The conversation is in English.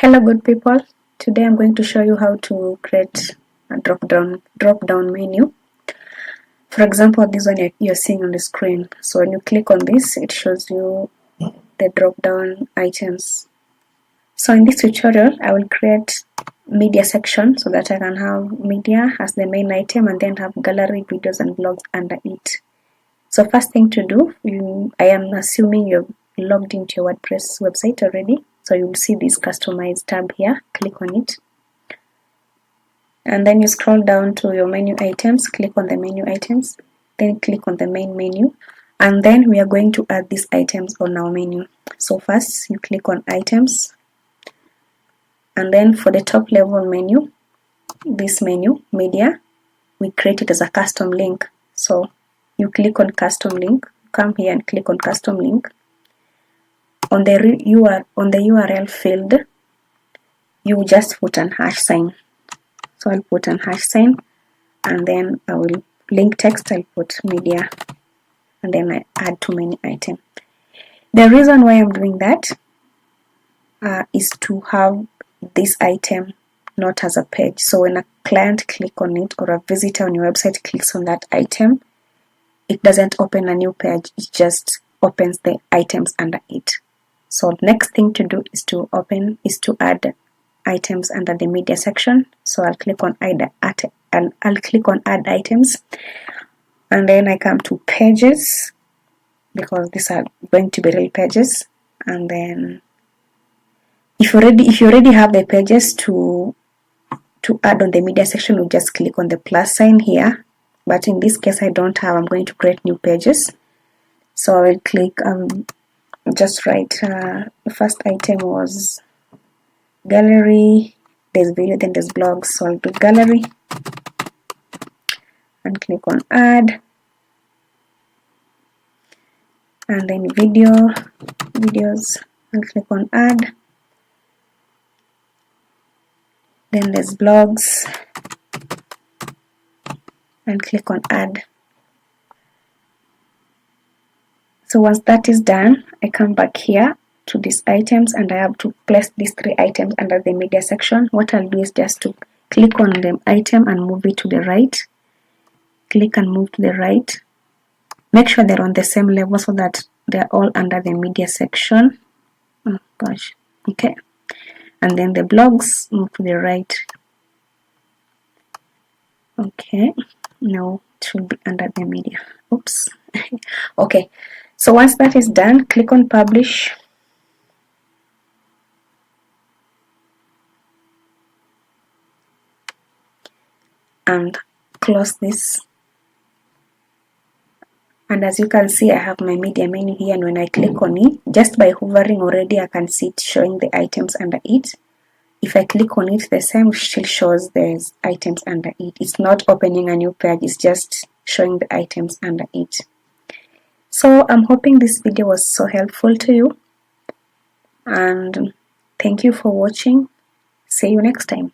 Hello good people, today I'm going to show you how to create a drop-down menu. For example, this one you're seeing on the screen. So when you click on this, it shows you the drop-down items. So in this tutorial, I will create media section so that I can have media as the main item and then have gallery, videos and blogs under it. So first thing to do, I am assuming you're logged into your WordPress website already. So you'll see this customize tab here, click on it. And then you scroll down to your menu items, click on the menu items, then click on the main menu. And then we are going to add these items on our menu. So first you click on items. And then for the top level menu, this menu, media, we create it as a custom link. So you click on custom link, come here and click on custom link. On the URL field, you just put an hash sign. So I'll put an hash sign, and then I will link text. I'll put media, and then I add to menu item. The reason why I'm doing that is to have this item not as a page. So when a client clicks on it or a visitor on your website clicks on that item, it doesn't open a new page. It just opens the items under it. So next thing to do is to add items under the media section. So I'll click on add items, and then I come to pages because these are going to be real pages. And then if you already have the pages to add on the media section, you just click on the plus sign here. But in this case I don't have. I'm going to create new pages. So I will click just write the first item was gallery, there's video, then there's blogs. So I'll do gallery and click on add, and then videos and click on add, then there's blogs and click on add. So once that is done, I come back here to these items and I have to place these three items under the media section. What I'll do is just to click on the item and move it to the right. Click and move to the right. Make sure they're on the same level so that they're all under the media section. Oh gosh, okay. And then the blogs, move to the right. Okay, now it should be under the media. Oops. Okay. So once that is done, click on publish. And close this. And as you can see, I have my media menu here, and when I click on it, just by hovering already, I can see it showing the items under it. If I click on it, the same still shows there's items under it. It's not opening a new page, it's just showing the items under it. So I'm hoping this video was so helpful to you, and thank you for watching. See you next time.